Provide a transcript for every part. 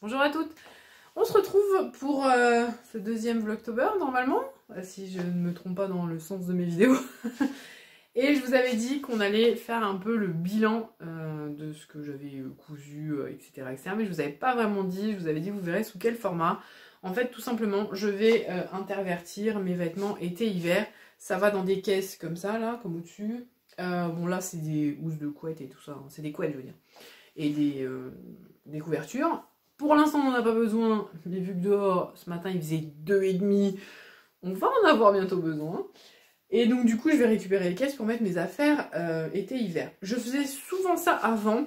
Bonjour à toutes. On se retrouve pour ce deuxième Vlogtober normalement, si je ne me trompe pas dans le sens de mes vidéos. Et je vous avais dit qu'on allait faire un peu le bilan de ce que j'avais cousu, etc., etc. Mais je vous avais pas vraiment dit, je vous avais dit vous verrez sous quel format. En fait tout simplement je vais intervertir mes vêtements été-hiver. Ça va dans des caisses comme ça là, comme au-dessus. Bon là c'est des housses de couette et tout ça, hein. C'est des couettes je veux dire. Et des couvertures. Pour l'instant on n'en a pas besoin, mais vu que dehors ce matin il faisait 2,5, on va en avoir bientôt besoin. Et donc du coup je vais récupérer les caisses pour mettre mes affaires été-hiver. Je faisais souvent ça avant,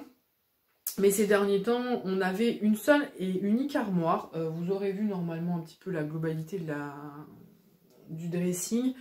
mais ces derniers temps on avait une seule et unique armoire. Vous aurez vu normalement un petit peu la globalité de du dressing,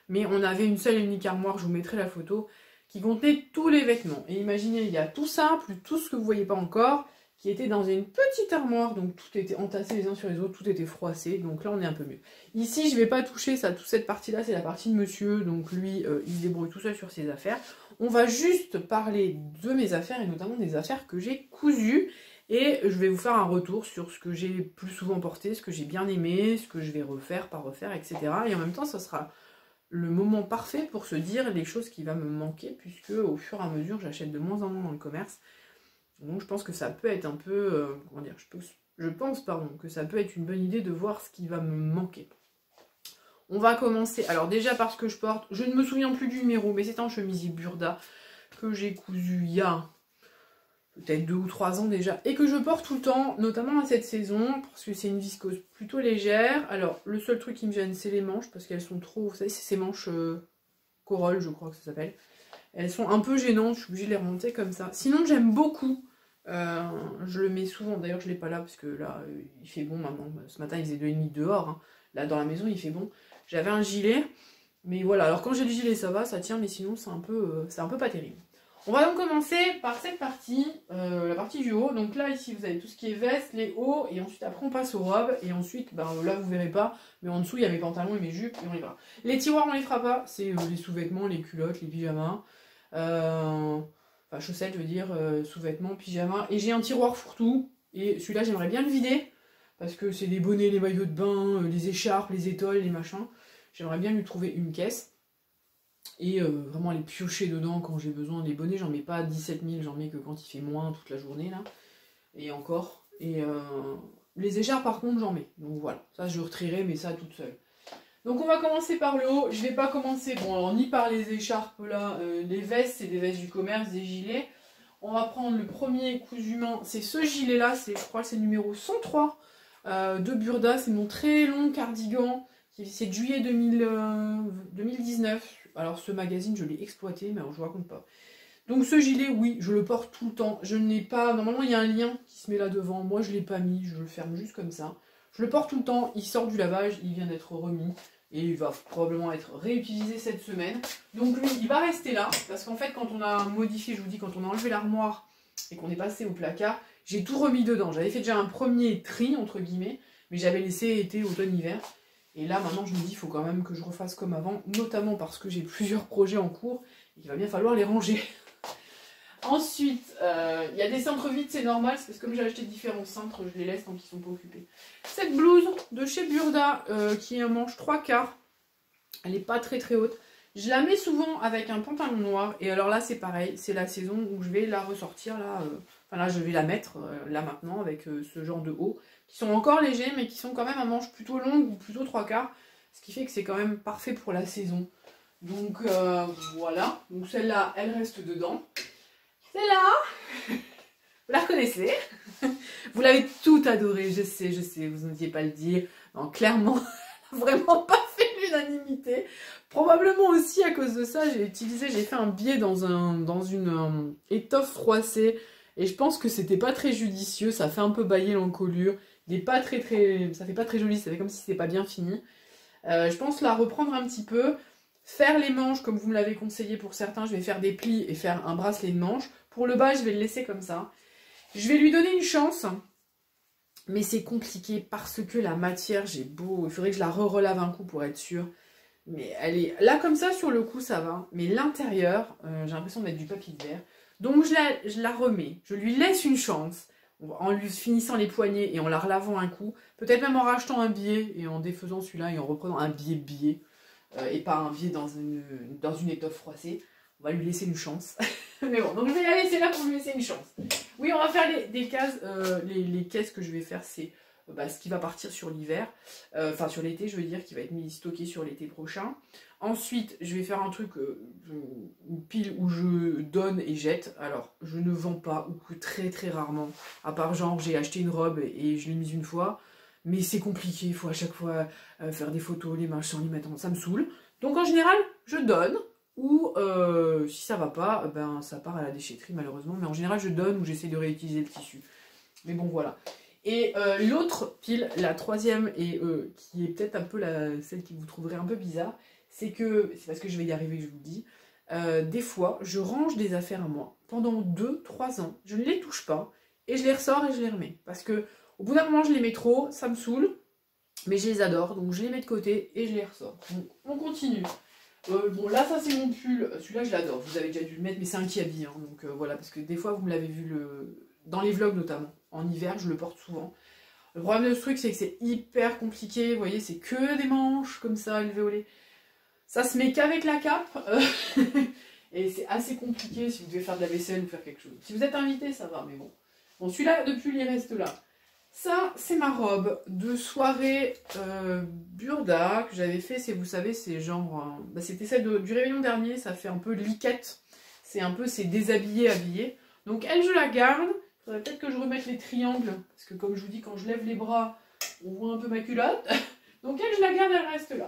mais on avait une seule et unique armoire, je vous mettrai la photo, qui contenait tous les vêtements. Et imaginez, il y a tout ça, plus tout ce que vous voyez pas encore, qui était dans une petite armoire, donc tout était entassé les uns sur les autres, tout était froissé, donc là on est un peu mieux. Ici je vais pas toucher ça, toute cette partie là c'est la partie de monsieur, donc lui il se débrouille tout seul sur ses affaires. On va juste parler de mes affaires et notamment des affaires que j'ai cousues, et je vais vous faire un retour sur ce que j'ai plus souvent porté, ce que j'ai bien aimé, ce que je vais refaire, pas refaire, etc. Et en même temps ça sera le moment parfait pour se dire les choses qui vont me manquer, puisque au fur et à mesure j'achète de moins en moins dans le commerce. Donc je pense que ça peut être un peu, comment dire, je pense que ça peut être une bonne idée de voir ce qui va me manquer. On va commencer, alors déjà parce que je porte, je ne me souviens plus du numéro, mais c'est un chemisier Burda que j'ai cousu il y a peut-être 2 ou 3 ans déjà, et que je porte tout le temps, notamment à cette saison, parce que c'est une viscose plutôt légère. Alors le seul truc qui me gêne c'est les manches, parce qu'elles sont trop, vous savez c'est ces manches corolle je crois que ça s'appelle. Elles sont un peu gênantes, je suis obligée de les remonter comme ça. Sinon j'aime beaucoup. Je le mets souvent, d'ailleurs je l'ai pas là parce que là il fait bon maintenant, ce matin il faisait 2,5 dehors, hein. Là dans la maison il fait bon. J'avais un gilet, mais voilà, alors quand j'ai le gilet ça va, ça tient, mais sinon c'est un peu pas terrible. On va donc commencer par cette partie, la partie du haut. Donc là ici vous avez tout ce qui est veste, les hauts, et ensuite après on passe aux robes, et ensuite ben, là vous verrez pas, mais en dessous il y a mes pantalons et mes jupes, et on les verra. Les tiroirs on les fera pas, c'est les sous-vêtements, les culottes, les pyjamas. Enfin chaussettes je veux dire, sous-vêtements, pyjama, et j'ai un tiroir fourre-tout, et celui-là j'aimerais bien le vider, parce que c'est les bonnets, les maillots de bain, les écharpes, les étoiles, les machins, j'aimerais bien lui trouver une caisse, et vraiment les piocher dedans quand j'ai besoin. Les bonnets j'en mets pas 17 000, j'en mets que quand il fait moins toute la journée là, et encore, et les écharpes par contre j'en mets, donc voilà, ça je retrierai mais ça toute seule. Donc on va commencer par le haut, je vais pas commencer, bon alors ni par les écharpes là, les vestes, c'est des vestes du commerce, des gilets. On va prendre le premier cousu-main, c'est ce gilet là, je crois que c'est le numéro 103 de Burda, c'est mon très long cardigan, c'est de juillet 2019. Alors ce magazine je l'ai exploité, mais alors je vous raconte pas. Donc ce gilet, oui, je le porte tout le temps, je n'ai pas, normalement il y a un lien qui se met là devant, moi je l'ai pas mis, je le ferme juste comme ça. Je le porte tout le temps, il sort du lavage, il vient d'être remis et il va probablement être réutilisé cette semaine. Donc lui, il va rester là, parce qu'en fait quand on a modifié, je vous dis, quand on a enlevé l'armoire et qu'on est passé au placard, j'ai tout remis dedans. J'avais fait déjà un premier tri, entre guillemets, mais j'avais laissé été, automne, hiver. Et là maintenant je me dis, il faut quand même que je refasse comme avant, notamment parce que j'ai plusieurs projets en cours et qu'il va bien falloir les ranger. Ensuite, il y a des cintres vides, c'est normal, c'est parce que comme j'ai acheté différents cintres, je les laisse tant qu'ils sont pas occupés. Cette blouse de chez Burda, qui est un manche 3/4, elle est pas très haute. Je la mets souvent avec un pantalon noir, et alors là c'est pareil, c'est la saison où je vais la ressortir, là, enfin là je vais la mettre, là maintenant, avec ce genre de haut, qui sont encore légers, mais qui sont quand même un manche plutôt longue, ou plutôt 3/4, ce qui fait que c'est quand même parfait pour la saison. Donc voilà, donc celle-là, elle reste dedans. C'est là, vous la reconnaissez, vous l'avez tout adoré, je sais, vous n'osiez pas le dire, non, clairement, vraiment pas fait l'unanimité, probablement aussi à cause de ça, j'ai fait un biais dans une étoffe froissée, et je pense que c'était pas très judicieux, ça fait un peu bailler l'encolure, ça fait pas très joli, ça fait comme si c'était pas bien fini, je pense la reprendre un petit peu. Faire les manches comme vous me l'avez conseillé pour certains, je vais faire des plis et faire un bracelet de manches. Pour le bas, je vais le laisser comme ça. Je vais lui donner une chance, mais c'est compliqué parce que la matière, il faudrait que je la relave un coup pour être sûre. Mais elle est là comme ça sur le coup, ça va. Mais l'intérieur, j'ai l'impression d'être du papier de verre. Donc je la remets, je lui laisse une chance. en lui finissant les poignées et en la relavant un coup, peut-être même en rachetant un billet et en défaisant celui-là et en reprenant un billet, et pas un billet dans une étoffe froissée. On va lui laisser une chance. Mais bon, donc je vais la laisser là pour lui laisser une chance. Oui, on va faire des cases. Les caisses que je vais faire, c'est ce qui va partir sur l'hiver. Enfin, sur l'été, je veux dire, qui va être mis stocké sur l'été prochain. Ensuite, je vais faire un truc, une pile où je donne et jette. Alors, je ne vends pas, ou que très très rarement. À part genre, j'ai acheté une robe et je l'ai mise une fois. Mais c'est compliqué, il faut à chaque fois faire des photos, les machins, les mettre, ça me saoule. Donc en général, je donne. Ou si ça va pas, ben ça part à la déchetterie malheureusement. Mais en général, je donne ou j'essaie de réutiliser le tissu. Mais bon, voilà. Et l'autre pile, la troisième, et qui est peut-être un peu celle qui vous trouverez un peu bizarre, c'est parce que je vais y arriver, je vous le dis, des fois, je range des affaires à moi pendant 2-3 ans, je ne les touche pas, et je les ressors et je les remets. Parce que au bout d'un moment, je les mets trop, ça me saoule, mais je les adore, donc je les mets de côté et je les ressors. Donc on continue. Bon, là, ça c'est mon pull, celui-là je l'adore, vous avez déjà dû le mettre, mais c'est un kiabi, hein, donc voilà, parce que des fois vous me l'avez vu dans les vlogs notamment, en hiver je le porte souvent. Le problème de ce truc c'est que c'est hyper compliqué, vous voyez, c'est que des manches comme ça, élevées au lait. Ça se met qu'avec la cape, et c'est assez compliqué si vous devez faire de la vaisselle ou faire quelque chose. Si vous êtes invité, ça va, mais bon. Bon, celui-là, de pull, il reste là. Ça, c'est ma robe de soirée Burda que j'avais fait, vous savez, c'est genre... c'était celle du réveillon dernier, ça fait un peu liquette. C'est déshabillé, habillé. Donc elle, je la garde. Il faudrait peut-être que je remette les triangles, parce que comme je vous dis, quand je lève les bras, on voit un peu ma culotte. Donc elle, je la garde, elle reste là.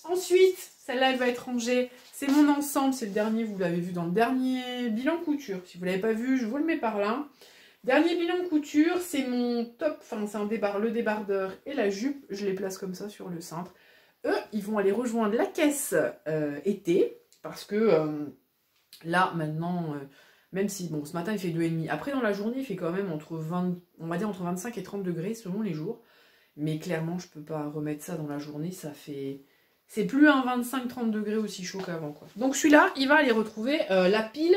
Ensuite, celle-là, elle va être rangée. C'est mon ensemble, c'est le dernier, vous l'avez vu dans le dernier bilan couture. Si vous ne l'avez pas vu, je vous le mets par là. Dernier bilan couture, c'est mon top, enfin c'est le débardeur et la jupe, je les place comme ça sur le cintre. Eux, ils vont aller rejoindre la caisse été, parce que là maintenant, même si, bon, ce matin il fait 2,5, après dans la journée il fait quand même entre 25 et 30 degrés selon les jours, mais clairement je peux pas remettre ça dans la journée, c'est plus un 25-30 degrés aussi chaud qu'avant, quoi. Donc celui-là, il va aller retrouver la pile...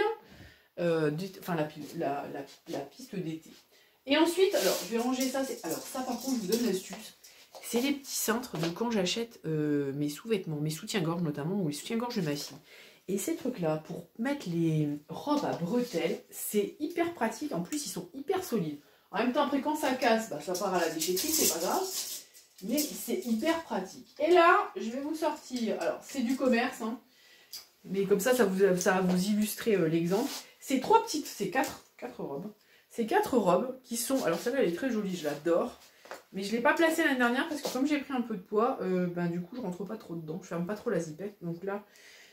enfin la piste d'été. Et ensuite, alors je vais ranger ça. Alors ça par contre, je vous donne l'astuce. C'est les petits cintres de quand j'achète mes sous-vêtements, mes soutiens-gorge notamment, ou les soutiens-gorge de ma fille. Et ces trucs-là, pour mettre les robes à bretelles, c'est hyper pratique. En plus, ils sont hyper solides. En même temps, après quand ça casse, ça part à la déchetterie, c'est pas grave. Mais c'est hyper pratique. Et là, je vais vous sortir. Alors, c'est du commerce, hein. Mais comme ça, ça va vous illustrer l'exemple. C'est quatre robes. Ces 4 robes qui sont... Alors celle-là, elle est très jolie, je l'adore. Mais je ne l'ai pas placée l'année dernière parce que comme j'ai pris un peu de poids, du coup, je rentre pas trop dedans. Je ferme pas trop la zipette. Donc là...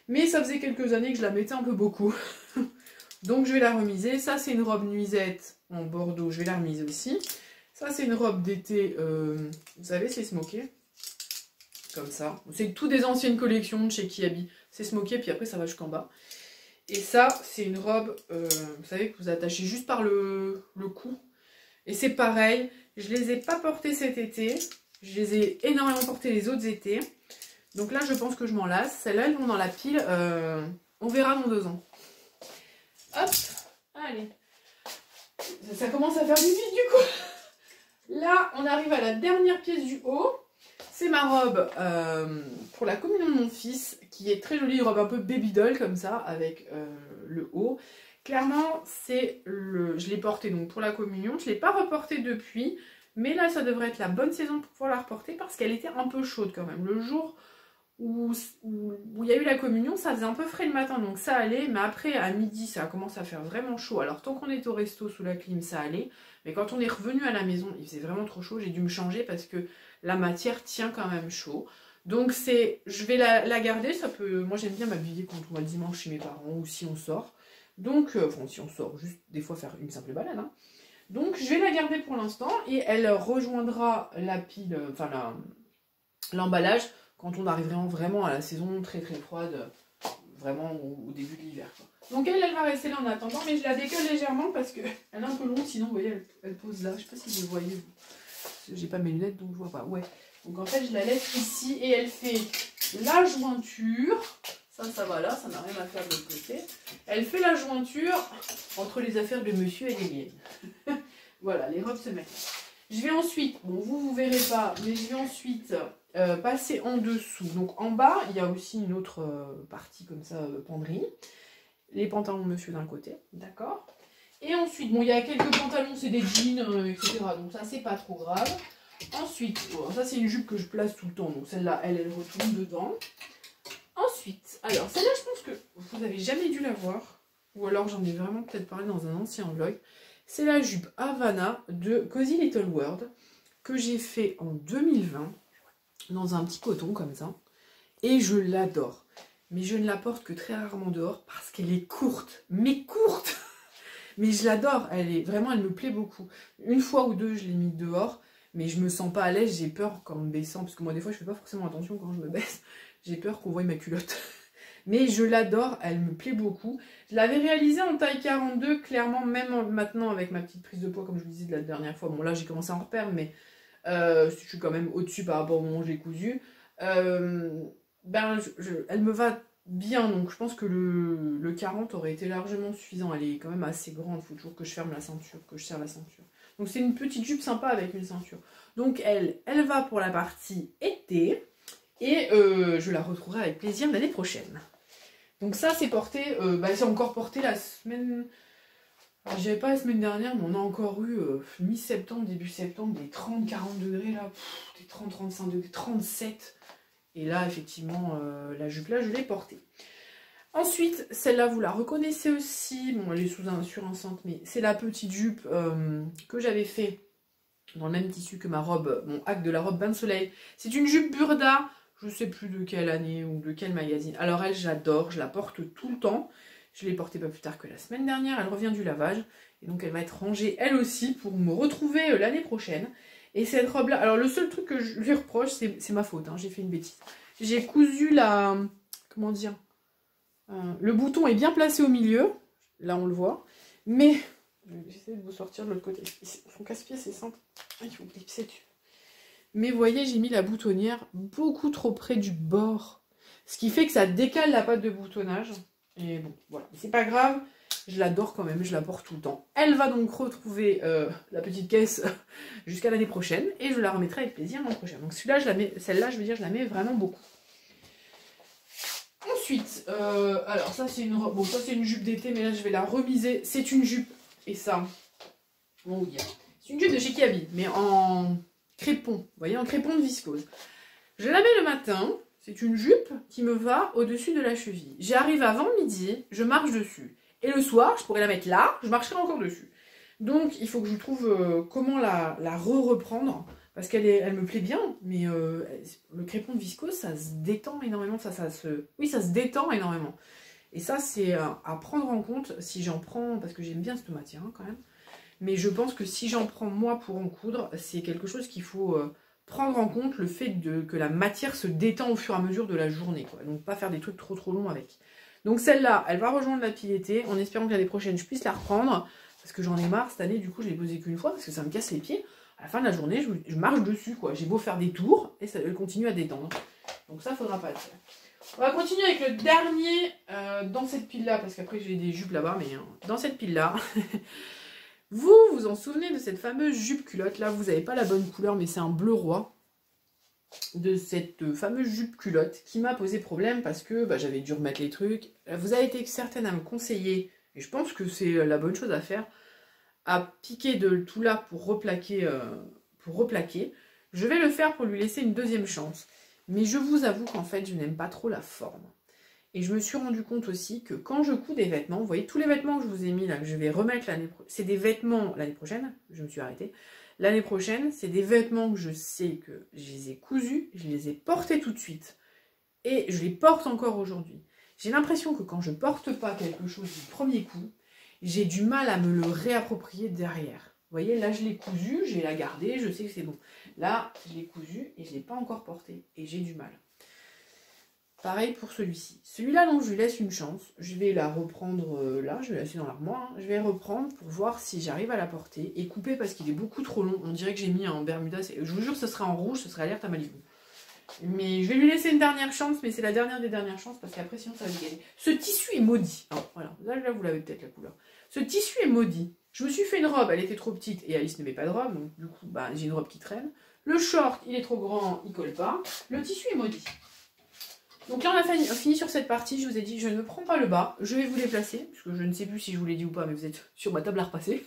Mais ça faisait quelques années que je la mettais un peu beaucoup. Donc je vais la remiser. Ça, c'est une robe nuisette en bordeaux. Je vais la remiser aussi. Ça, c'est une robe d'été. Vous savez, c'est smoké. Comme ça. C'est tout des anciennes collections de chez Kiabi. C'est smoké, puis après ça va jusqu'en bas. Et ça, c'est une robe, vous savez, que vous attachez juste par le cou. Et c'est pareil, je les ai pas portées cet été. Je les ai énormément portées les autres étés. Donc là, je pense que je m'en lasse. Celles-là, elles vont dans la pile. On verra dans 2 ans. Hop, allez. Ça commence à faire du vide du coup. Là, on arrive à la dernière pièce du haut. C'est ma robe pour la communion de mon fils, qui est très jolie, une robe un peu baby doll comme ça, avec le haut. Clairement, je l'ai portée donc pour la communion, je ne l'ai pas reportée depuis, mais là ça devrait être la bonne saison pour pouvoir la reporter parce qu'elle était un peu chaude quand même. Le jour où il y a eu la communion, ça faisait un peu frais le matin, donc ça allait, mais après à midi ça a commencé à faire vraiment chaud. Alors tant qu'on était au resto sous la clim, ça allait, mais quand on est revenu à la maison, il faisait vraiment trop chaud, j'ai dû me changer parce que la matière tient quand même chaud. Donc je vais la garder, moi j'aime bien m'habiller quand on va le dimanche chez mes parents ou si on sort. Donc, enfin si on sort, juste des fois faire une simple balade, hein. Donc je vais la garder pour l'instant et elle rejoindra la pile, enfin l'emballage quand on arrivera vraiment à la saison très très froide, vraiment au début de l'hiver. Donc elle va rester là en attendant, mais je la décolle légèrement parce qu'elle est un peu longue, sinon vous voyez elle pose là, je sais pas si vous le voyez. J'ai pas mes lunettes donc je vois pas. Ouais. Donc en fait je la laisse ici et elle fait la jointure. Ça va là, ça n'a rien à faire de l'autre côté. Elle fait la jointure entre les affaires de monsieur et les miennes. Voilà, les robes se mettent là. Je vais ensuite, bon vous verrez pas, mais je vais ensuite passer en dessous. Donc en bas, il y a aussi une autre partie comme ça, penderie. Les pantalons de monsieur d'un côté, d'accord. Et ensuite, bon il y a quelques pantalons, c'est des jeans, etc. Donc ça c'est pas trop grave. Ensuite, bon, ça c'est une jupe que je place tout le temps, donc celle-là, elle retourne dedans. Ensuite, alors celle-là je pense que vous n'avez jamais dû la voir, ou alors j'en ai vraiment peut-être parlé dans un ancien vlog. C'est la jupe Havana de Cozy Little World que j'ai fait en 2020 dans un petit coton comme ça. Et je l'adore. Mais je ne la porte que très rarement dehors parce qu'elle est courte. Mais courte. Mais je l'adore. Vraiment, elle me plaît beaucoup. Une fois ou deux, je l'ai mis dehors. Mais je me sens pas à l'aise. J'ai peur qu'en me baissant, parce que moi des fois, je fais pas forcément attention quand je me baisse. J'ai peur qu'on voie ma culotte. Mais je l'adore, elle me plaît beaucoup. Je l'avais réalisée en taille 42, clairement, même maintenant avec ma petite prise de poids, comme je vous disais de la dernière fois. Bon, là, j'ai commencé à en reperdre, mais je suis quand même au-dessus par rapport au moment où je l'ai cousue. Elle me va bien, donc je pense que le 40 aurait été largement suffisant. Elle est quand même assez grande, il faut toujours que je ferme la ceinture, que je serre la ceinture. Donc c'est une petite jupe sympa avec une ceinture. Donc elle va pour la partie été. Et je la retrouverai avec plaisir l'année prochaine. Donc ça c'est porté, c'est encore porté la semaine... Alors j'y avais pas la semaine dernière, mais on a encore eu mi-septembre, début septembre, des 30-40 degrés là, des 30-35 degrés, 37. Et là effectivement, la jupe là je l'ai portée. Ensuite, celle-là vous la reconnaissez aussi, bon elle est sur un centre, mais c'est la petite jupe que j'avais fait dans le même tissu que ma robe, mon hack de la robe bain de soleil. C'est une jupe Burda. Je ne sais plus de quelle année ou de quel magazine. Alors elle, j'adore, je la porte tout le temps. Je l'ai portée pas plus tard que la semaine dernière. Elle revient du lavage. Et donc elle va être rangée elle aussi pour me retrouver l'année prochaine. Et cette robe-là, alors le seul truc que je lui reproche, c'est ma faute. Hein, j'ai fait une bêtise. J'ai cousu la... Comment dire, le bouton est bien placé au milieu. Là on le voit. Mais... J'essaie de vous sortir de l'autre côté. Son casse-pied c'est simple. Il faut clipser dessus. Mais vous voyez, j'ai mis la boutonnière beaucoup trop près du bord. Ce qui fait que ça décale la patte de boutonnage. Et bon, voilà. C'est pas grave, je l'adore quand même, je la porte tout le temps. Elle va donc retrouver la petite caisse jusqu'à l'année prochaine. Et je la remettrai avec plaisir l'an prochain. Donc celle-là, je veux dire, je la mets vraiment beaucoup. Ensuite, alors ça c'est une robe. Bon, ça c'est une jupe d'été, mais là je vais la remiser. C'est une jupe, et ça, comment vous dire, c'est une jupe de chez Kiabi, mais en... crépon, vous voyez, en crépon de viscose. Je la mets le matin, c'est une jupe qui me va au-dessus de la cheville. J'arrive avant midi, je marche dessus. Et le soir, je pourrais la mettre là, je marcherai encore dessus. Donc il faut que je trouve comment la reprendre, parce qu'elle me plaît bien, mais le crépon de viscose, ça se détend énormément, ça se détend énormément. Et ça, c'est à prendre en compte si j'en prends, parce que j'aime bien cette matière hein, quand même. Mais je pense que si j'en prends moi pour en coudre, c'est quelque chose qu'il faut prendre en compte, le fait que la matière se détend au fur et à mesure de la journée, quoi. Donc pas faire des trucs trop longs avec. Donc celle-là, elle va rejoindre la pile été, en espérant que l'année prochaine je puisse la reprendre, parce que j'en ai marre cette année, du coup je l'ai posée qu'une fois, parce que ça me casse les pieds. À la fin de la journée, je marche dessus, quoi. J'ai beau faire des tours, et elle continue à détendre. Donc ça, faudra pas le faire. On va continuer avec le dernier dans cette pile-là, parce qu'après j'ai des jupes là-bas, mais dans cette pile-là... Vous vous en souvenez de cette fameuse jupe culotte, là vous n'avez pas la bonne couleur mais c'est un bleu roi, de cette fameuse jupe culotte qui m'a posé problème parce que j'avais dû remettre les trucs. Vous avez été certaines à me conseiller, et je pense que c'est la bonne chose à faire, à piquer de tout là pour replaquer. Je vais le faire pour lui laisser une deuxième chance, mais je vous avoue qu'en fait je n'aime pas trop la forme. Et je me suis rendu compte aussi que quand je couds des vêtements, vous voyez tous les vêtements que je vous ai mis là, que je vais remettre l'année prochaine, c'est des vêtements l'année prochaine, je me suis arrêtée. L'année prochaine, c'est des vêtements que je sais que je les ai cousus, je les ai portés tout de suite. Et je les porte encore aujourd'hui. J'ai l'impression que quand je porte pas quelque chose du premier coup, j'ai du mal à me le réapproprier derrière. Vous voyez, là je l'ai cousu, j'ai la gardé, je sais que c'est bon. Là, je l'ai cousu et je ne l'ai pas encore porté. Et j'ai du mal. Pareil pour celui-ci. Celui-là, donc, je lui laisse une chance. Je vais la reprendre là, je vais la laisser dans l'armoire. Hein. Je vais reprendre pour voir si j'arrive à la porter. Et couper parce qu'il est beaucoup trop long. On dirait que j'ai mis un Bermuda. Je vous jure, ce sera en rouge, ce sera alerte à Malibu. Mais je vais lui laisser une dernière chance, mais c'est la dernière des dernières chances parce qu'après, sinon, ça va dégager. Ce tissu est maudit. Alors, voilà, là vous l'avez peut-être la couleur. Ce tissu est maudit. Je me suis fait une robe, elle était trop petite et Alice ne met pas de robe, donc du coup, bah, j'ai une robe qui traîne. Le short, il est trop grand, il colle pas. Le tissu est maudit. Donc là, on a fini sur cette partie. Je vous ai dit, je ne prends pas le bas. Je vais vous déplacer, parce que je ne sais plus si je vous l'ai dit ou pas, mais vous êtes sur ma table à repasser.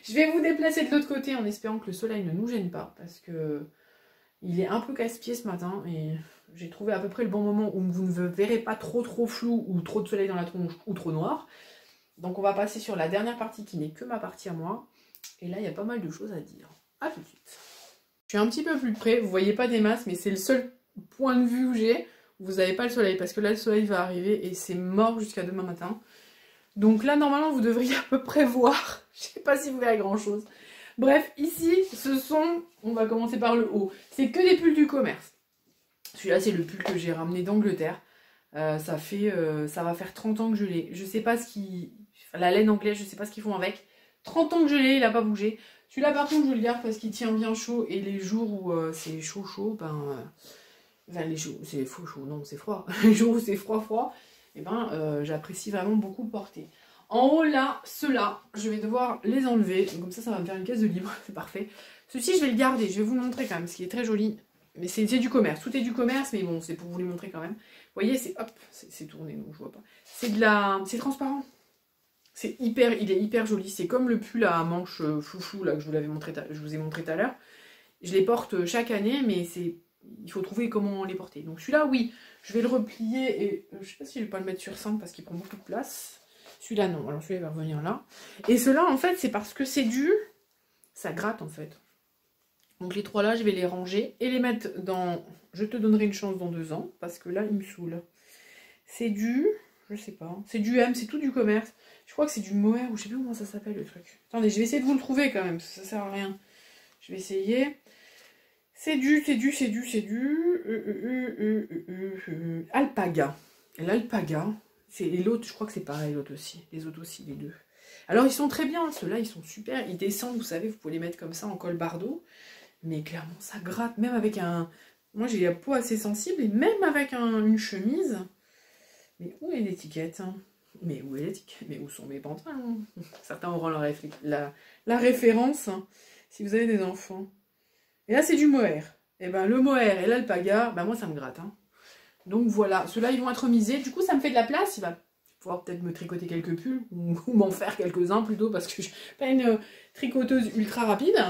Je vais vous déplacer de l'autre côté en espérant que le soleil ne nous gêne pas, parce que il est un peu casse-pied ce matin, et j'ai trouvé à peu près le bon moment où vous ne verrez pas trop flou, ou trop de soleil dans la tronche, ou trop noir. Donc on va passer sur la dernière partie qui n'est que ma partie à moi. Et là, il y a pas mal de choses à dire. A tout de suite. Je suis un petit peu plus près, vous voyez pas des masses, mais c'est le seul point de vue que j'ai. Vous n'avez pas le soleil, parce que là, le soleil va arriver et c'est mort jusqu'à demain matin. Donc là, normalement, vous devriez à peu près voir. Je sais pas si vous verrez grand-chose. Bref, ici, ce sont... On va commencer par le haut. C'est que des pulls du commerce. Celui-là, c'est le pull que j'ai ramené d'Angleterre. Ça va faire 30 ans que je l'ai. Je sais pas ce qui... La laine anglaise, je sais pas ce qu'ils font avec. 30 ans que je l'ai, il n'a pas bougé. Celui-là, par contre, je le garde parce qu'il tient bien chaud. Et les jours où c'est chaud, enfin, les jours où c'est chaud, non, c'est froid. Les jours où c'est froid, et j'apprécie vraiment beaucoup le porter. En haut, là, ceux-là, je vais devoir les enlever. Donc, comme ça va me faire une caisse de libre. C'est parfait. Ceci, je vais le garder. Je vais vous le montrer quand même, ce qui est très joli. Mais c'est du commerce. Tout est du commerce, mais bon, c'est pour vous les montrer quand même. Vous voyez, c'est tourné, donc je vois pas. C'est transparent. Il est hyper joli. C'est comme le pull à manches foufou là que je vous ai montré tout à l'heure. Je les porte chaque année, mais il faut trouver comment les porter. Donc celui-là, oui, je vais le replier et je sais pas si je vais pas le mettre sur 5 parce qu'il prend beaucoup de place. Celui-là, non. Alors celui-là, il va revenir là. Et ceux-là, en fait, c'est parce que ça gratte, en fait. Donc les trois là, je vais les ranger et les mettre dans... Je te donnerai une chance dans 2 ans, parce que là, il me saoule. C'est je sais pas. C'est du M, c'est tout du commerce. Je crois que c'est du Mohair, ou je sais plus comment ça s'appelle le truc. Attendez, je vais essayer de vous le trouver quand même, parce que ça sert à rien. Je vais essayer. C'est du Alpaga. L'Alpaga. Et l'autre, je crois que c'est pareil, l'autre aussi. Les autres aussi, les deux. Alors, ils sont très bien, ceux-là, ils sont super. Ils descendent, vous savez, vous pouvez les mettre comme ça en col bardeau. Mais clairement, ça gratte. Même avec un... Moi, j'ai la peau assez sensible. Et même avec une chemise... Mais où est l'étiquette, hein? Mais où est l'étiquette? Mais où sont mes pantalons? Certains auront la référence, hein, si vous avez des enfants. Et là, c'est du mohair. Et ben le mohair et l'alpaga, ben moi, ça me gratte. Hein. Donc voilà, ceux-là, ils vont être misés. Du coup, ça me fait de la place. Il va pouvoir peut-être me tricoter quelques pulls, ou m'en faire quelques-uns plutôt, parce que je suis pas une tricoteuse ultra rapide.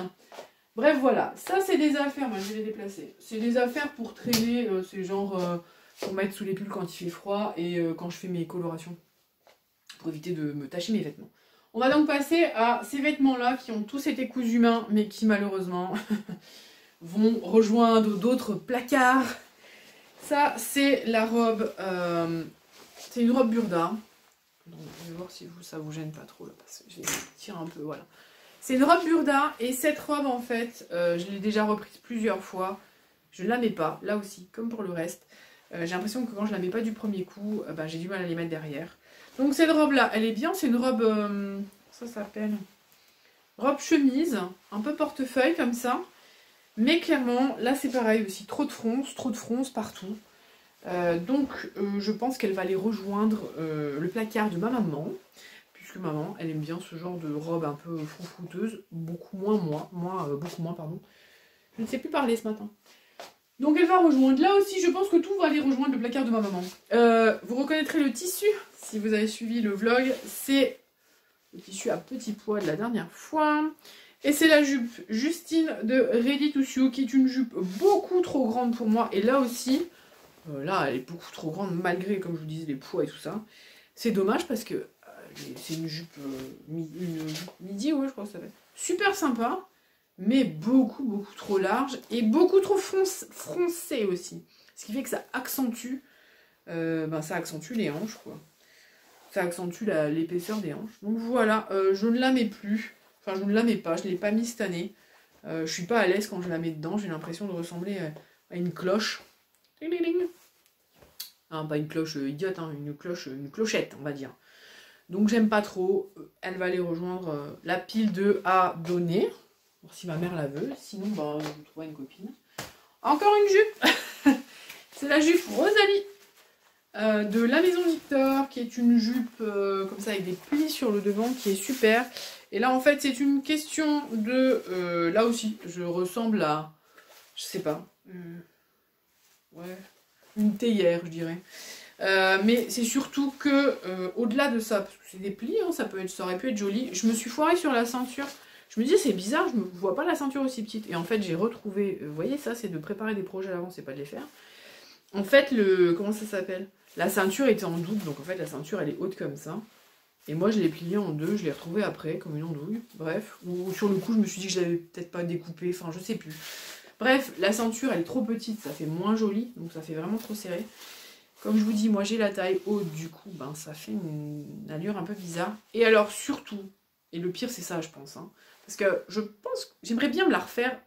Bref, voilà. Ça, c'est des affaires. Moi, je vais les déplacer. C'est des affaires pour traîner. C'est genre... pour mettre sous les pulls quand il fait froid et quand je fais mes colorations. Pour éviter de me tacher mes vêtements. On va donc passer à ces vêtements-là qui ont tous été cousus main, mais qui malheureusement vont rejoindre d'autres placards. Ça, c'est la robe... c'est une robe Burda. Donc, je vais voir si ça vous gêne pas trop là, parce que je vais tirer un peu, voilà. C'est une robe Burda, et cette robe, en fait, je l'ai déjà reprise plusieurs fois. Je ne la mets pas, là aussi, comme pour le reste. J'ai l'impression que quand je la mets pas du premier coup, j'ai du mal à les mettre derrière. Donc cette robe là, elle est bien, c'est une robe, ça s'appelle robe chemise, un peu portefeuille comme ça. Mais clairement, là c'est pareil aussi, trop de fronce partout. Donc je pense qu'elle va aller rejoindre le placard de ma maman. Puisque maman, elle aime bien ce genre de robe un peu froufrouteuse, beaucoup moins beaucoup moins, pardon. Je ne sais plus parler ce matin. Donc elle va rejoindre. Là aussi, je pense que tout va aller rejoindre le placard de ma maman. Vous reconnaîtrez le tissu, si vous avez suivi le vlog. C'est le tissu à petit pois de la dernière fois. Et c'est la jupe Justine de Ready to Sew, qui est une jupe beaucoup trop grande pour moi. Et là aussi, là, elle est beaucoup trop grande, malgré, comme je vous disais, les poids et tout ça. C'est dommage parce que c'est une jupe midi, ouais, je crois que ça va être super sympa. Mais beaucoup trop large et beaucoup trop froncé aussi. Ce qui fait que ça accentue, ça accentue les hanches, quoi. Ça accentue l'épaisseur des hanches. Donc voilà, je ne la mets plus. Enfin, je ne la mets pas, je ne l'ai pas mise cette année. Je suis pas à l'aise quand je la mets dedans, j'ai l'impression de ressembler à une cloche. Ding, ding, ding. Ah, pas une cloche idiote, hein, une clochette, on va dire. Donc j'aime pas trop. Elle va aller rejoindre la pile de à donner. Si ma mère la veut, sinon je vais trouver une copine. Encore une jupe. C'est la jupe Rosalie. de la Maison Victor, qui est une jupe comme ça avec des plis sur le devant, qui est super. Et là en fait c'est une question de... là aussi je ressemble à... je sais pas. Ouais, une théière je dirais. Mais c'est surtout que au-delà de ça, parce que c'est des plis, hein, ça aurait pu être joli. Je me suis foirée sur la ceinture. Je me dis c'est bizarre, je ne vois pas la ceinture aussi petite. Et en fait j'ai retrouvé, vous voyez ça c'est de préparer des projets à l'avance, c'est pas de les faire. En fait comment ça s'appelle? La ceinture était en double, donc en fait la ceinture elle est haute comme ça. Et moi je l'ai pliée en deux, je l'ai retrouvée après comme une andouille. Bref, ou sur le coup je me suis dit que je l'avais peut-être pas découpée, enfin je sais plus. Bref, la ceinture elle est trop petite, ça fait moins joli, donc ça fait vraiment trop serré. Comme je vous dis, moi j'ai la taille haute, du coup ben, ça fait une allure un peu bizarre. Et alors surtout, et le pire c'est ça je pense, hein, parce que je pense que j'aimerais bien me la refaire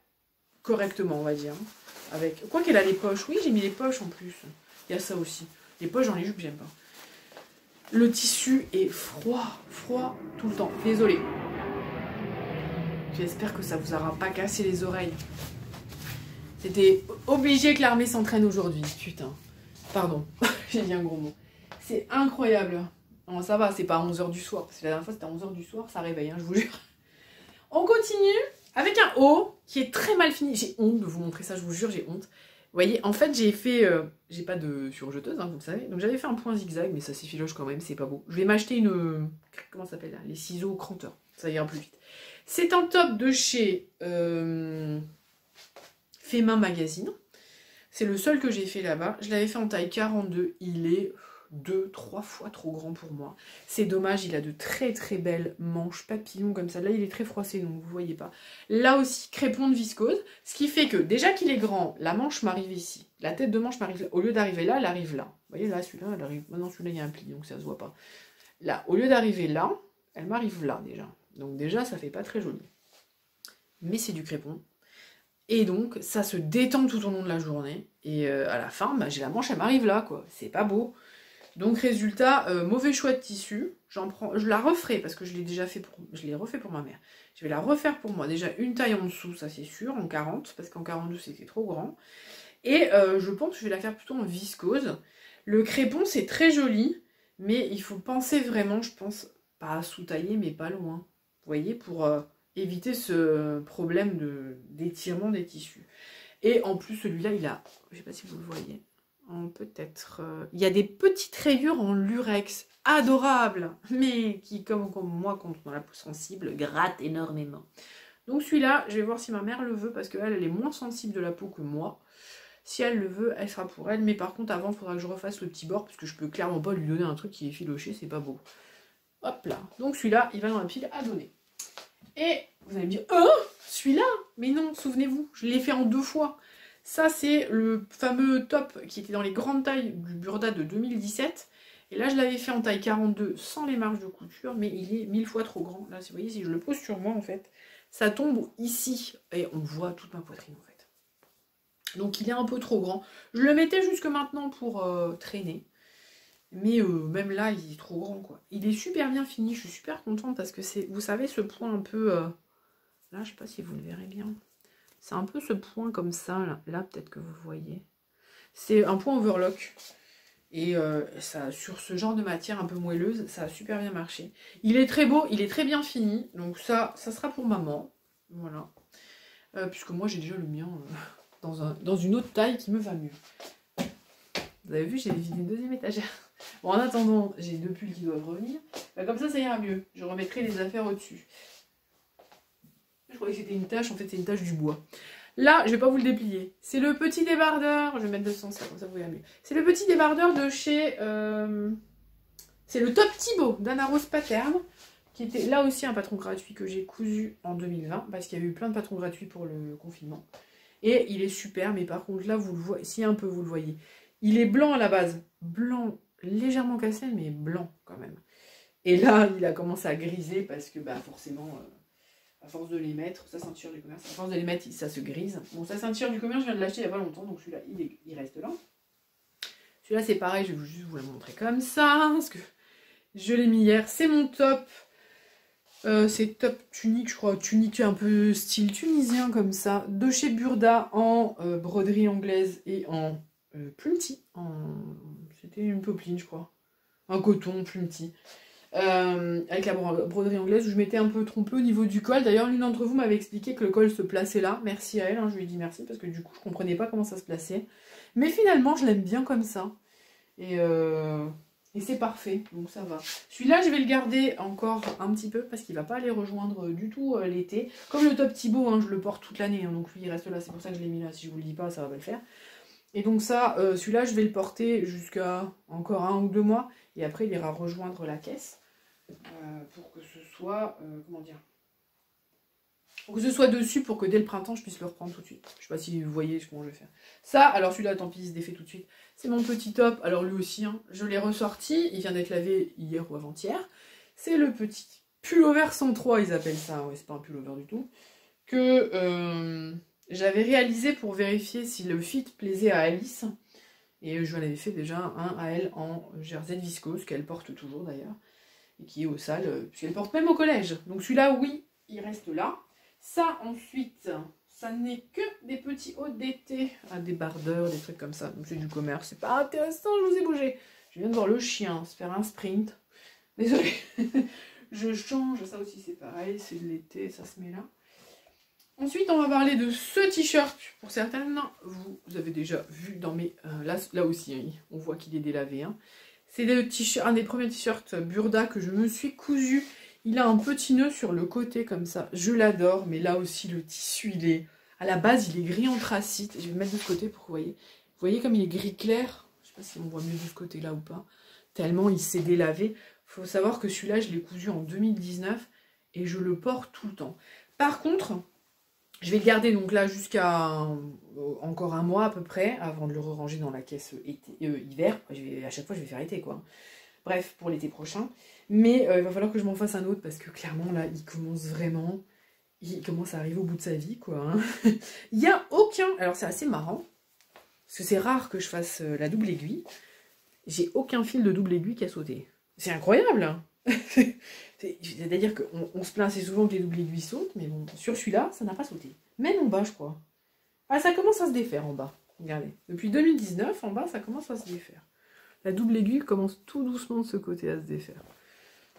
correctement on va dire. Avec... Quoi qu'elle a les poches, oui j'ai mis les poches en plus, il y a ça aussi. Les poches dans les jupes j'aime pas. Le tissu est froid tout le temps, désolée. J'espère que ça vous aura pas cassé les oreilles. C'était obligé que l'armée s'entraîne aujourd'hui, putain. Pardon, j'ai dit un gros mot. C'est incroyable. Non, ça va, c'est pas à 11 h du soir. Parce que la dernière fois, c'était à 11 h du soir, ça réveille, hein, je vous jure. On continue avec un haut qui est très mal fini. J'ai honte de vous montrer ça, je vous jure, j'ai honte. Vous voyez, en fait, j'ai fait... j'ai pas de surjeteuse, hein, vous le savez. Donc j'avais fait un point zigzag, mais ça s'effiloche quand même, c'est pas beau. Je vais m'acheter une... comment ça s'appelle là? Les ciseaux cranteurs. Ça ira plus vite. C'est un top de chez... Fait Main Magazine. C'est le seul que j'ai fait là-bas. Je l'avais fait en taille 42. Il est 2-3 fois trop grand pour moi. C'est dommage, il a de très très belles manches papillons comme ça. Là, il est très froissé, donc vous voyez pas. Là aussi, crépon de viscose. Ce qui fait que, déjà qu'il est grand, la manche m'arrive ici. La tête de manche m'arrive là. Au lieu d'arriver là, elle arrive là. Vous voyez, là, celui-là, elle arrive... Maintenant, celui-là, il y a un pli, donc ça se voit pas. Là, au lieu d'arriver là, elle m'arrive là, déjà. Donc déjà, ça fait pas très joli. Mais c'est du crépon. Et donc, ça se détend tout au long de la journée. Et à la fin, bah, j'ai la manche, elle m'arrive là, quoi. C'est pas beau. Donc, résultat, mauvais choix de tissu. Je la referai, parce que je l'ai déjà fait je l'ai refait pour ma mère. Je vais la refaire pour moi. Déjà, une taille en dessous, ça c'est sûr, en 40, parce qu'en 42, c'était trop grand. Et je pense que je vais la faire plutôt en viscose. Le crépon, c'est très joli, mais il faut penser vraiment, je pense, pas à sous-tailler, mais pas loin. Vous voyez, pour... éviter ce problème d'étirement des tissus. Et en plus, celui-là, il a... Je sais pas si vous le voyez. Peut-être... il y a des petites rayures en lurex. Adorables. Mais qui, comme moi, quand on a la peau sensible, gratte énormément. Donc celui-là, je vais voir si ma mère le veut, parce qu'elle, elle est moins sensible de la peau que moi. Si elle le veut, elle sera pour elle. Mais par contre, avant, il faudra que je refasse le petit bord, parce que je peux clairement pas lui donner un truc qui est filoché, c'est pas beau. Hop là. Donc celui-là, il va dans la pile à donner. Et vous allez me dire, oh, celui-là, mais non, souvenez-vous, je l'ai fait en 2 fois. Ça, c'est le fameux top qui était dans les grandes tailles du Burda de 2017. Et là, je l'avais fait en taille 42 sans les marges de couture, mais il est 1000 fois trop grand. Là, vous voyez, si je le pose sur moi, en fait, ça tombe ici. Et on voit toute ma poitrine, en fait. Donc, il est un peu trop grand. Je le mettais jusque maintenant pour traîner. Mais même là, il est trop grand, quoi. Il est super bien fini, je suis super contente parce que c'est, vous savez, ce point un peu... là, je sais pas si vous le verrez bien. C'est un peu ce point comme ça, là peut-être que vous voyez. C'est un point overlock. Et ça, sur ce genre de matière un peu moelleuse, ça a super bien marché. Il est très beau, il est très bien fini. Donc ça sera pour maman. Voilà. Puisque moi, j'ai déjà le mien dans une autre taille qui me va mieux. Vous avez vu, j'ai vidé une deuxième étagère. Bon, en attendant, j'ai 2 pulls qui doivent revenir. Bah, comme ça ira mieux. Je remettrai les affaires au-dessus. Je croyais que c'était une tache. En fait, c'est une tache du bois. Là, je vais pas vous le déplier. C'est le petit débardeur. Je vais mettre de sens là, comme ça vous verrez mieux. C'est le petit débardeur de chez... c'est le Top Thibaut d'Anna Rose Pattern. Qui était là aussi un patron gratuit que j'ai cousu en 2020. Parce qu'il y a eu plein de patrons gratuits pour le confinement. Et il est super. Mais par contre, là, vous le voyez. Si un peu, vous le voyez. Il est blanc à la base. Blanc. Légèrement cassé, mais blanc quand même. Et là, il a commencé à griser parce que bah, forcément, à force de les mettre, sa ceinture du commerce, à force de les mettre, ça se grise. Bon, sa ceinture du commerce, je viens de l'acheter il n'y a pas longtemps, donc celui-là, il reste là. Celui-là, c'est pareil, je vais juste vous le montrer comme ça, parce que je l'ai mis hier. C'est mon top. C'est top tunique, je crois, tunique un peu style tunisien comme ça, de chez Burda en broderie anglaise et en plumti, C'était une popeline, je crois. Un coton, plus petit. Avec la broderie anglaise, où je m'étais un peu trompée au niveau du col. D'ailleurs, l'une d'entre vous m'avait expliqué que le col se plaçait là. Merci à elle, hein, je lui ai dit merci, parce que du coup, je comprenais pas comment ça se plaçait. Mais finalement, je l'aime bien comme ça. Et c'est parfait, donc ça va. Celui-là, je vais le garder encore un petit peu parce qu'il va pas aller rejoindre du tout l'été. Comme le top Thibaut, hein, je le porte toute l'année, hein, donc lui il reste là, c'est pour ça que je l'ai mis là. Si je vous le dis pas, ça va pas le faire. Et donc ça, celui-là, je vais le porter jusqu'à encore 1 ou 2 mois. Et après, il ira rejoindre la caisse pour que ce soit, comment dire, pour que ce soit dessus pour que dès le printemps, je puisse le reprendre tout de suite. Je sais pas si vous voyez comment je vais faire. Ça, alors celui-là, tant pis, il se défait tout de suite. C'est mon petit top. Alors lui aussi, hein, je l'ai ressorti. Il vient d'être lavé hier ou avant-hier. C'est le petit pullover 103, ils appellent ça. Ouais, c'est pas un pullover du tout. Que j'avais réalisé pour vérifier si le fit plaisait à Alice. Et je lui en avais fait déjà un à elle en jersey de viscose, qu'elle porte toujours d'ailleurs. Et qui est au sale, puisqu'elle porte même au collège. Donc celui-là, oui, il reste là. Ça, ensuite, ça n'est que des petits hauts d'été, à des bardeurs, des trucs comme ça. Donc c'est du commerce, c'est pas intéressant, je vous ai bougé. Je viens de voir le chien se faire un sprint. Désolée. Je change, ça aussi c'est pareil, c'est de l'été, ça se met là. Ensuite, on va parler de ce t-shirt. Pour certaines, vous avez déjà vu dans mes... là aussi, hein, on voit qu'il est délavé. Hein. C'est un des premiers t-shirts Burda que je me suis cousu. Il a un petit nœud sur le côté comme ça. Je l'adore, mais là aussi, le tissu, il est... À la base, il est gris anthracite. Je vais le mettre de ce côté pour que vous voyez. Vous voyez comme il est gris clair. Je ne sais pas si on voit mieux de ce côté-là ou pas. Tellement il s'est délavé. Il faut savoir que celui-là, je l'ai cousu en 2019 et je le porte tout le temps. Par contre... Je vais le garder donc là jusqu'à encore 1 mois à peu près, avant de le ranger dans la caisse hiver. À chaque fois, je vais faire été, quoi. Bref, pour l'été prochain. Mais il va falloir que je m'en fasse un autre, parce que clairement, là, il commence à arriver au bout de sa vie, quoi. Hein. Il n'y a aucun... Alors, c'est assez marrant, parce que c'est rare que je fasse la double aiguille. J'ai aucun fil de double aiguille qui a sauté. C'est incroyable, hein. C'est-à-dire qu'on se plaint assez souvent que les doubles aiguilles sautent, mais bon, sur celui-là, ça n'a pas sauté. Même en bas, je crois. Ah, ça commence à se défaire en bas. Regardez. Depuis 2019, en bas, ça commence à se défaire. La double aiguille commence tout doucement de ce côté à se défaire.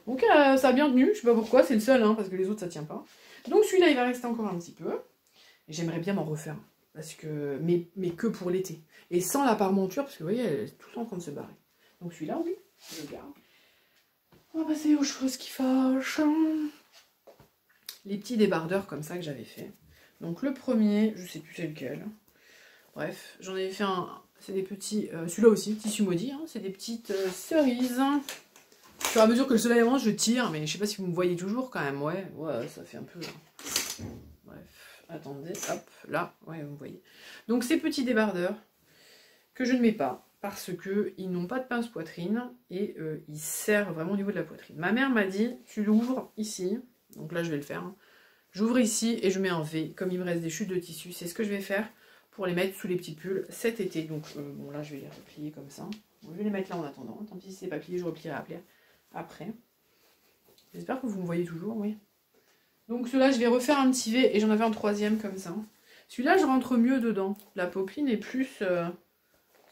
Donc, ça a bien tenu. Je sais pas pourquoi, c'est le seul, hein, parce que les autres, ça tient pas. Donc, celui-là, il va rester encore un petit peu. Et j'aimerais bien m'en refaire. Parce que... Mais que pour l'été. Et sans la parmenture, parce que vous voyez, elle est tout le temps en train de se barrer. Donc, celui-là, oui, je le garde. On va passer aux choses qui fâchent. Les petits débardeurs comme ça que j'avais fait. Donc le premier, je sais plus c'est lequel. Bref, j'en avais fait un. C'est des petits. Celui-là aussi, tissu maudit. Hein, c'est des petites cerises. Au fur et à mesure que le soleil avance, je tire, mais je sais pas si vous me voyez toujours quand même. Ouais, ça fait un peu. Bref, attendez, hop, là, ouais, vous me voyez. Donc ces petits débardeurs que je ne mets pas. Parce qu'ils n'ont pas de pince poitrine et ils serrent vraiment au niveau de la poitrine. Ma mère m'a dit, tu l'ouvres ici, donc là je vais le faire. Hein. J'ouvre ici et je mets un V, comme il me reste des chutes de tissu. C'est ce que je vais faire pour les mettre sous les petits pulls cet été. Donc bon là je vais les replier comme ça. Bon, je vais les mettre là en attendant. Tant pis si c'est pas plié, je replierai après. J'espère que vous me voyez toujours, oui. Donc celui-là je vais refaire un petit V et j'en avais un troisième comme ça. Celui-là je rentre mieux dedans. La popeline est plus...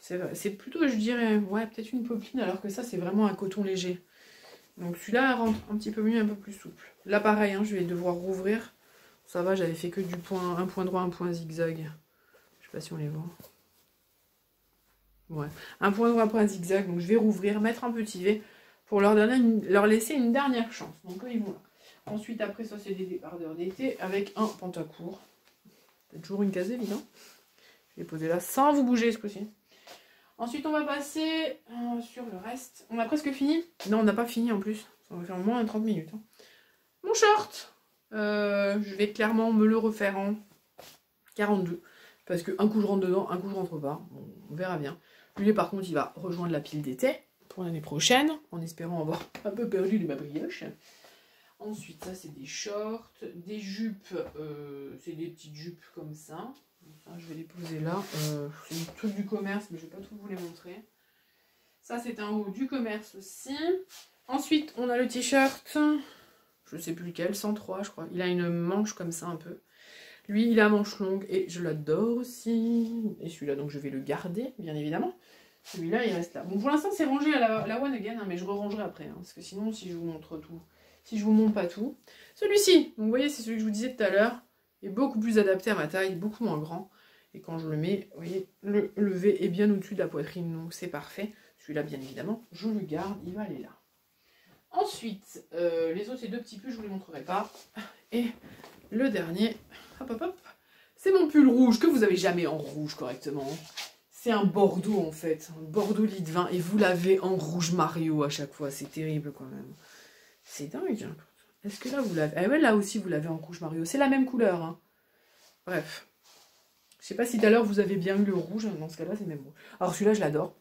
C'est plutôt, je dirais, ouais, peut-être une popeline, alors que ça, c'est vraiment un coton léger. Donc celui-là rentre un petit peu mieux, un peu plus souple. Là, pareil, hein, je vais devoir rouvrir. Ça va, j'avais fait que du point, un point droit, un point zigzag. Je sais pas si on les voit. Ouais, un point droit, un point zigzag. Donc je vais rouvrir, mettre un petit V pour leur laisser une dernière chance. Donc ils vont là. Ensuite, après ça, c'est des débardeurs d'été avec un pantacourt. C'est toujours une case vide, hein. Je vais poser là sans vous bouger ce coup-ci. Ensuite, on va passer sur le reste. On a presque fini. Non, on n'a pas fini en plus. Ça va faire au moins 30 minutes. Hein. Mon short. Je vais clairement me le refaire en 42. Parce que un coup je rentre dedans, un coup je rentre pas. Bon, on verra bien. Lui, par contre, il va rejoindre la pile d'été pour l'année prochaine. En espérant avoir un peu perdu de ma brioche. Ensuite, ça, c'est des shorts. Des jupes. C'est des petites jupes comme ça. Enfin, je vais les poser là. C'est un truc du commerce, mais je vais pas trop vous les montrer. Ça, c'est un haut du commerce aussi. Ensuite, on a le t-shirt. Je sais plus lequel, 103, je crois. Il a une manche comme ça un peu. Lui, il a manche longue et je l'adore aussi. Et celui-là, donc je vais le garder, bien évidemment. Celui-là, il reste là. Bon, pour l'instant, c'est rangé à la One Again, hein, mais je re-rangerai après. Hein, parce que sinon, si je vous montre tout, si je vous montre pas tout. Celui-ci, donc vous voyez, c'est celui que je vous disais tout à l'heure, est beaucoup plus adapté à ma taille, beaucoup moins grand. Et quand je le mets, vous voyez, le V est bien au-dessus de la poitrine, donc c'est parfait. Celui-là, bien évidemment, je le garde, il va aller là. Ensuite, les autres, ces deux petits pulls, je vous les montrerai pas. Et le dernier, hop hop hop, c'est mon pull rouge, que vous avez jamais en rouge correctement. C'est un bordeaux en fait, un bordeaux lit de vin, et vous l'avez en rouge Mario à chaque fois, c'est terrible quand même. C'est dingue. Est-ce que là vous l'avez? Ah ouais, là aussi vous l'avez en rouge Mario, c'est la même couleur. Hein. Bref. Je sais pas si tout à l'heure vous avez bien eu le rouge, dans ce cas-là c'est le même rouge. Alors celui-là je l'adore.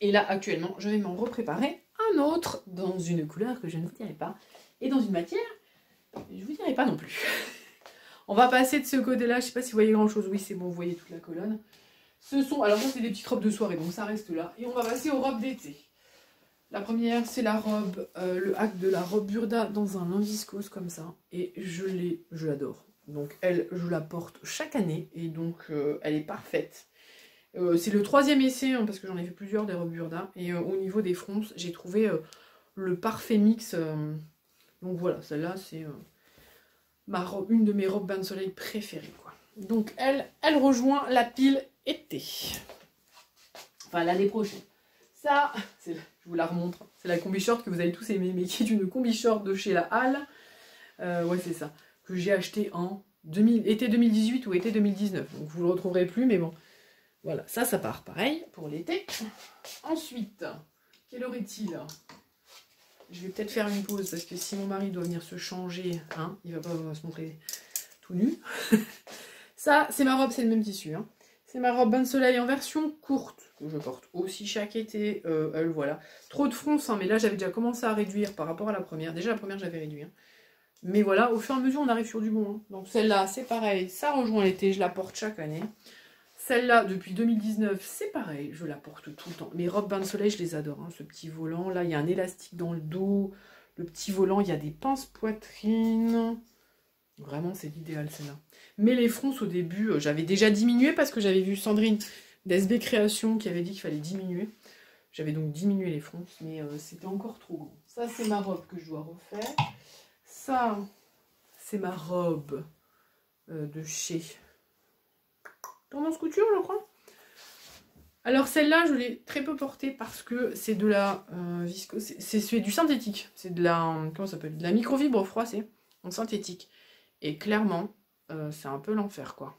Et là actuellement je vais m'en repréparer un autre dans une couleur que je ne vous dirai pas. Et dans une matière, je ne vous dirai pas non plus. On va passer de ce côté-là, je sais pas si vous voyez grand-chose. Oui c'est bon, vous voyez toute la colonne. Ce sont, alors ça c'est des petites robes de soirée, donc ça reste là. Et on va passer aux robes d'été. La première, c'est la robe, le hack de la robe Burda dans un lin viscose comme ça. Et je l'adore. Donc elle, je la porte chaque année et donc elle est parfaite. C'est le 3e essai, hein, parce que j'en ai fait plusieurs des robes Burda. Et au niveau des fronces, j'ai trouvé le parfait mix. Donc voilà, celle-là c'est une de mes robes bain de soleil préférées, quoi. Donc elle rejoint la pile été. Enfin l'année prochaine. Ça, je vous la remontre. C'est la combi short que vous avez tous aimé, mais qui est une combi short de chez la Halle. Ouais c'est ça. Que j'ai acheté en été 2018 ou été 2019. Donc vous le retrouverez plus, mais bon. Voilà, ça part pareil pour l'été. Ensuite, quelle heure est-il? Je vais peut-être faire une pause parce que si mon mari doit venir se changer, hein, il va pas se montrer tout nu. Ça, c'est ma robe, c'est le même tissu. Hein. C'est ma robe bain de soleil en version courte, que je porte aussi chaque été. Voilà. Trop de fronce, hein, mais là j'avais déjà commencé à réduire par rapport à la première. Déjà la première j'avais réduit. Hein. Mais voilà, au fur et à mesure on arrive sur du bon. Hein. Donc celle-là, c'est pareil, ça rejoint l'été, je la porte chaque année. Celle-là, depuis 2019, c'est pareil, je la porte tout le temps. Mes robes bain de soleil, je les adore. Hein, ce petit volant, là, il y a un élastique dans le dos. Le petit volant, il y a des pinces poitrine. Vraiment, c'est l'idéal, celle-là. Mais les fronces, au début, j'avais déjà diminué parce que j'avais vu Sandrine d'SB Création qui avait dit qu'il fallait diminuer. J'avais donc diminué les fronces, mais c'était encore trop grand. Ça, c'est ma robe que je dois refaire. Ça, c'est ma robe de chez Tendance Couture, je crois. Alors celle-là, je l'ai très peu portée parce que c'est de la viscose, c'est du synthétique. C'est de la, comment ça s'appelle, de la microfibre froissée en synthétique. Et clairement, c'est un peu l'enfer, quoi.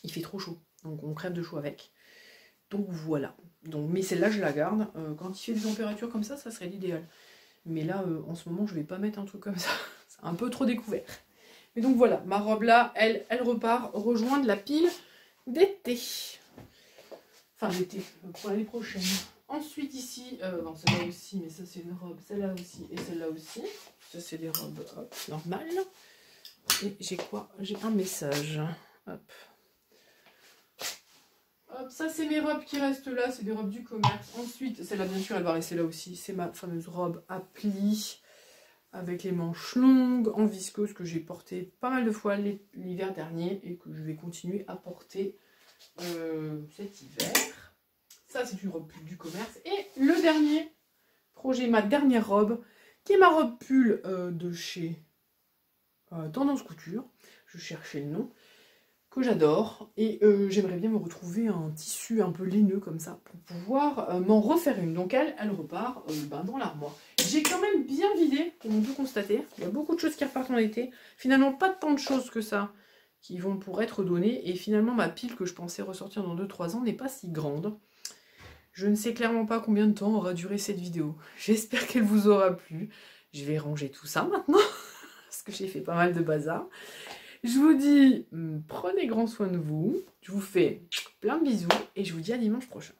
Il fait trop chaud, donc on crève de chaud avec. Donc voilà. Donc, mais celle-là, je la garde. Quand il fait des températures comme ça serait l'idéal. Mais là, en ce moment, je vais pas mettre un truc comme ça. C'est un peu trop découvert. Mais donc voilà, ma robe là, elle repart rejoindre la pile d'été. Enfin d'été, pour l'année prochaine. Ensuite ici, bon celle-là aussi, mais ça c'est une robe, celle-là aussi et celle-là aussi. Ça c'est des robes hop, normales. Et j'ai quoi? J'ai un message. Hop. Hop, ça c'est mes robes qui restent là, c'est des robes du commerce. Ensuite, celle-là bien sûr elle va rester là aussi. C'est ma fameuse robe à plis avec les manches longues en viscose que j'ai portée pas mal de fois l'hiver dernier et que je vais continuer à porter cet hiver. Ça c'est une robe pull du commerce. Et le dernier projet, ma dernière robe, qui est ma robe pull de chez Tendance Couture. Je cherchais le nom. Que j'adore. Et j'aimerais bien me retrouver un tissu un peu laineux comme ça pour pouvoir m'en refaire une. Donc elle repart dans l'armoire. J'ai quand même bien vidé, comme on peut constater. Il y a beaucoup de choses qui repartent en été. Finalement, pas tant de choses que ça qui vont pour être données. Et finalement, ma pile que je pensais ressortir dans 2-3 ans n'est pas si grande. Je ne sais clairement pas combien de temps aura duré cette vidéo. J'espère qu'elle vous aura plu. Je vais ranger tout ça maintenant. Parce que j'ai fait pas mal de bazar. Je vous dis, prenez grand soin de vous. Je vous fais plein de bisous. Et je vous dis à dimanche prochain.